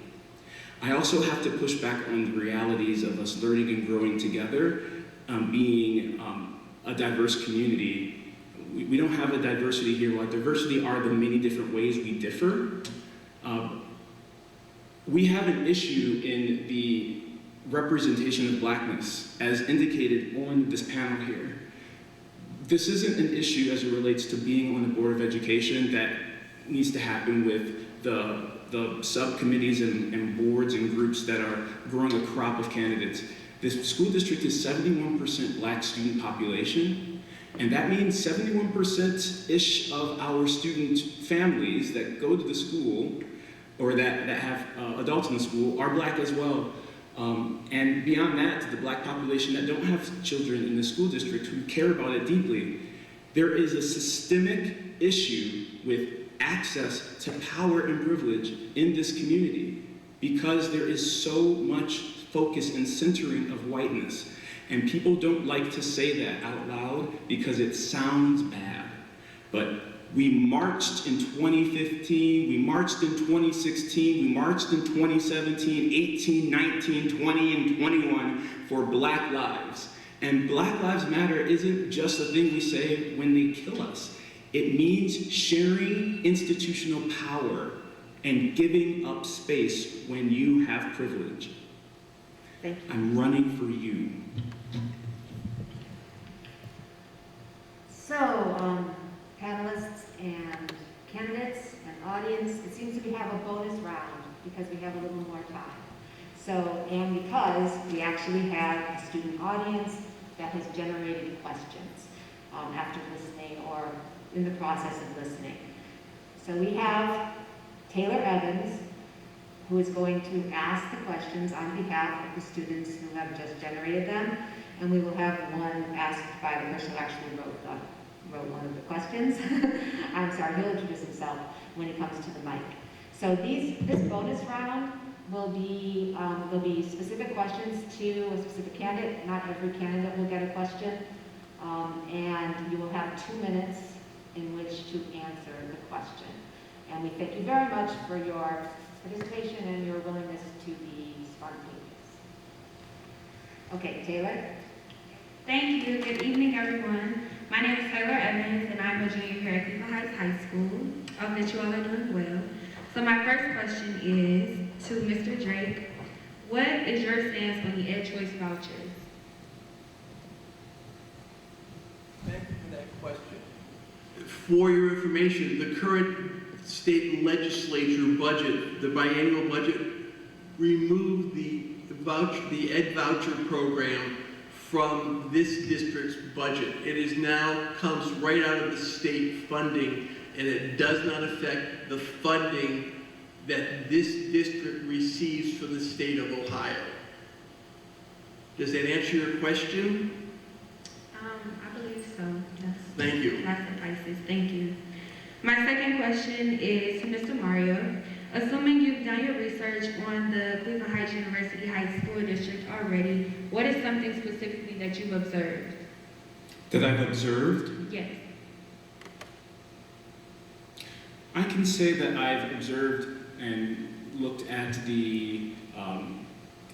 I also have to push back on the realities of us learning and growing together, being a diverse community. We don't have a diversity here. While diversity are the many different ways we differ, we have an issue in the representation of blackness, as indicated on this panel here. This isn't an issue as it relates to being on the Board of Education that needs to happen with the subcommittees and boards and groups that are growing a crop of candidates. This school district is 71% black student population, and that means 71%-ish of our student families that go to the school or that have adults in the school are black as well. And beyond that, the black population that don't have children in the school district who care about it deeply, there is a systemic issue with access to power and privilege in this community because there is so much focus and centering of whiteness. And people don't like to say that out loud because it sounds bad. But we marched in 2015, we marched in 2016, we marched in 2017, 18, 19, 20, and 21 for Black lives. And Black Lives Matter isn't just a thing we say when they kill us. It means sharing institutional power and giving up space when you have privilege. Thank you. I'm running for you. So, panelists and candidates and audience, it seems that we have a bonus round because we have a little more time. So, and because we actually have a student audience that has generated questions after listening or in the process of listening. So we have Taylor Evans, who is going to ask the questions on behalf of the students who have just generated them, and we will have one asked by the person who actually wrote one of the questions. I'm sorry, he'll introduce himself when he comes to the mic. So this bonus round will be, there'll be specific questions to a specific candidate. Not every candidate will get a question. And you will have 2 minutes in which to answer the question. And we thank you very much for your participation and your willingness to be spontaneous. Okay, Taylor? Thank you. Good evening, everyone. My name is Taylor Evans, and I'm a junior here at Cleveland Heights High School. I hope that you all are doing well. So my first question is to Mr. Drake. What is your stance on the EdChoice vouchers? Thank you for that question. For your information, the current state legislature budget, the biennial budget, removed the Ed voucher program from this district's budget. It is now comes right out of the state funding, and it does not affect the funding that this district receives from the state of Ohio. Does that answer your question? I believe so. Yes. Thank you. That suffices. Thank you. My second question is to Mr. Mario. Assuming you've done your research on the Cleveland Heights University High School District already, what is something specifically that you've observed? That I've observed? Yes. I can say that I've observed and looked at the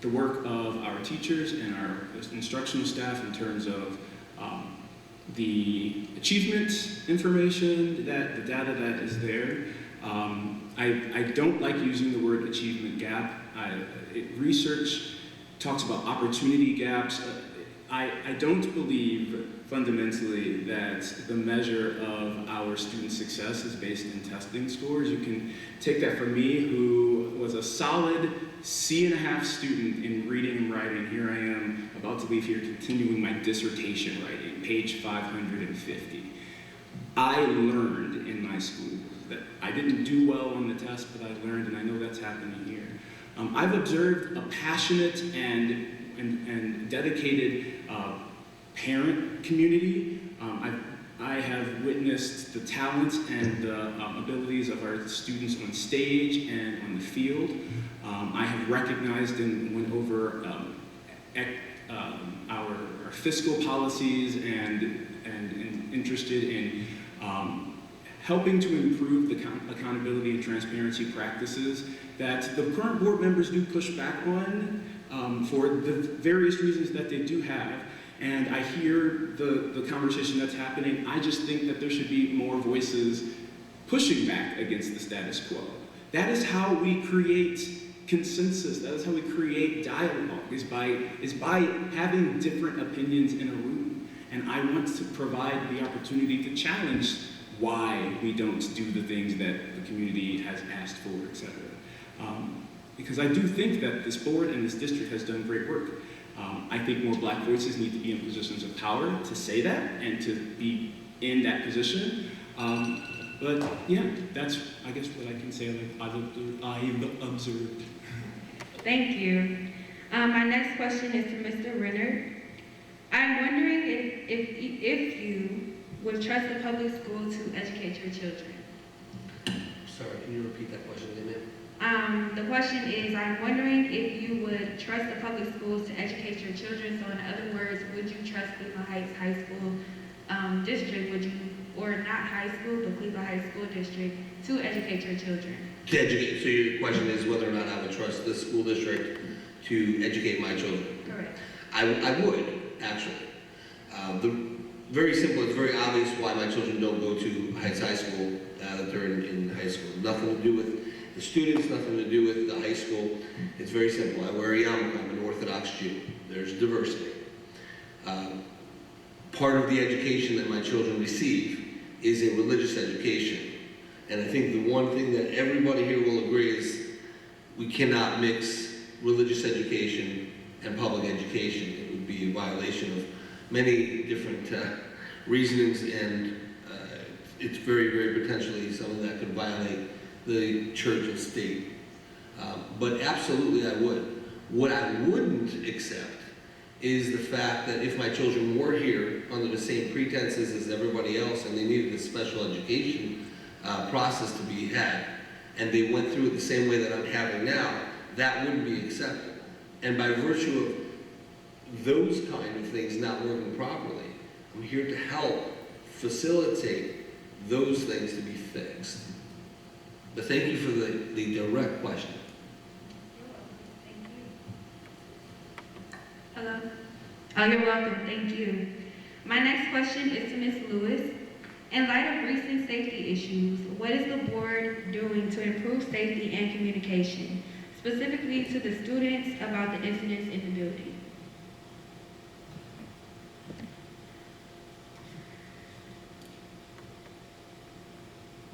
work of our teachers and our instructional staff in terms of the achievement information, the data that is there. I don't like using the word achievement gap. Research talks about opportunity gaps. I don't believe fundamentally that the measure of our student success is based in testing scores. You can take that from me, who was a solid C.5 student in reading and writing. Here I am about to leave here continuing my dissertation writing, page 550. I learned in my school that I didn't do well on the test, but I learned, and I know that's happening here. I've observed a passionate and dedicated parent community. I have witnessed the talents and the abilities of our students on stage and on the field. I have recognized and went over our fiscal policies and interested in helping to improve the accountability and transparency practices that the current board members do push back on for the various reasons that they do have. And I hear the conversation that's happening. I just think that there should be more voices pushing back against the status quo. That is how we create consensus. That is how we create dialogue, is by having different opinions in a room. And I want to provide the opportunity to challenge why we don't do the things that the community has asked for, etc. Because I do think that this board and this district has done great work. I think more black voices need to be in positions of power to say that and to be in that position. But yeah, that's, I guess, what I can say I've observed. Thank you. My next question is to Mr. Renner. I'm wondering if you would trust the public school to educate your children. Sorry, can you repeat that question again, ma'am? The question is, I'm wondering if you would trust the public schools to educate your children. So in other words, would you trust Cleveland Heights High School District, would you, or not high school, but Cleveland Heights School District, to educate your children? To educate, so your question is whether or not I would trust the school district to educate my children? Correct. I would, actually. Very simple, it's very obvious why my children don't go to Heights High School, that they're in high school. Nothing to do with the students, nothing to do with the high school. It's very simple. I wear a yarmulke, I'm an Orthodox Jew. There's diversity. Part of the education that my children receive is a religious education. And I think the one thing that everybody here will agree is we cannot mix religious education and public education. It would be a violation of many different reasonings, and it's very, very potentially something that could violate the church and state. But absolutely I would. What I wouldn't accept is the fact that if my children were here under the same pretenses as everybody else and they needed a special education process to be had, and they went through it the same way that I'm having now, that wouldn't be accepted. And by virtue of those kind of things not working properly, I'm here to help facilitate those things to be fixed. But thank you for the direct question. Hello. Oh, you're welcome. Thank you. My next question is to Ms. Lewis. In light of recent safety issues, what is the board doing to improve safety and communication, specifically to the students about the incidents in the building?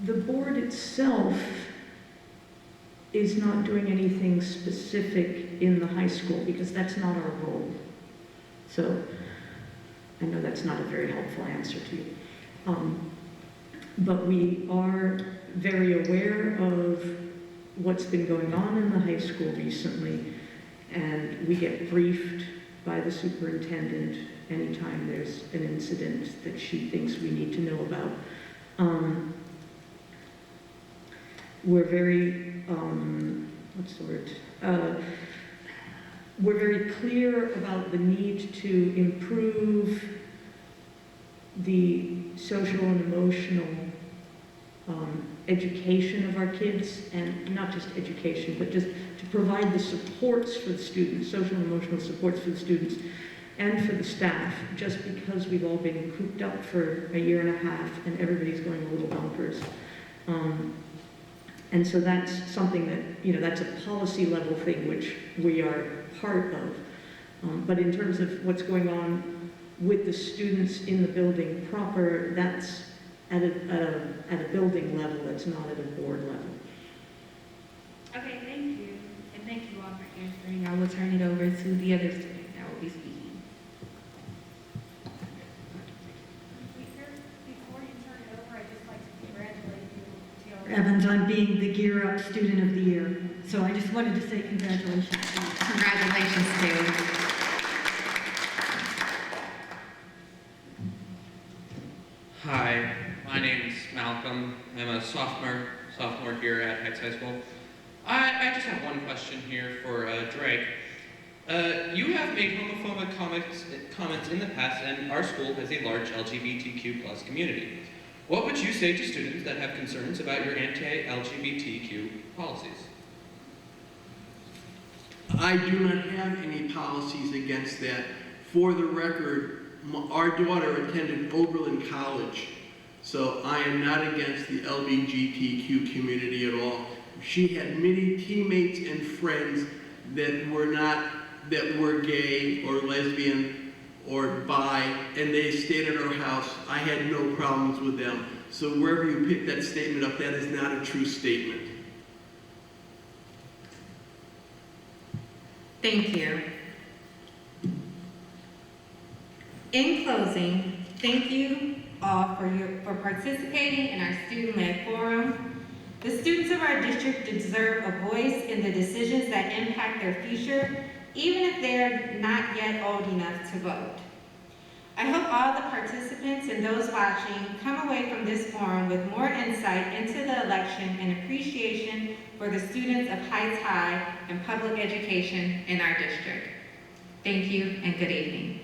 The board itself is not doing anything specific in the high school because that's not our role. So I know that's not a very helpful answer to you. But we are very aware of what's been going on in the high school recently, and we get briefed by the superintendent anytime there's an incident that she thinks we need to know about. We're very, what's the word? We're very clear about the need to improve the social and emotional education of our kids, and not just education, but just to provide the supports for the students, social and emotional supports for the students and for the staff, just because we've all been cooped up for a year and a half and everybody's going a little bonkers. And so that's something that, that's a policy level thing which we are part of. But in terms of what's going on with the students in the building proper, that's at a building level, that's not at a board level. Okay, thank you. And thank you all for answering. I will turn it over to the other student that will be speaking. Before you turn it over, I'd just like to congratulate you, Taylor. Evans on being the Gear Up Student of the Year. So I just wanted to say congratulations to you. Congratulations, Taylor. Hi, my name is Malcolm. I'm a sophomore here at Heights High School. I just have one question here for Drake. You have made homophobic comments in the past, and our school has a large LGBTQ plus community. What would you say to students that have concerns about your anti-LGBTQ policies? I do not have any policies against that. For the record, our daughter attended Oberlin College, so I am not against the LGBTQ community at all. She had many teammates and friends that were gay or lesbian or bi, and they stayed at our house. I had no problems with them. So wherever you pick that statement up, that is not a true statement. Thank you. In closing, thank you all for participating in our student-led forum. The students of our district deserve a voice in the decisions that impact their future, even if they're not yet old enough to vote. I hope all the participants and those watching come away from this forum with more insight into the election and appreciation for the students of Heights High and public education in our district. Thank you and good evening.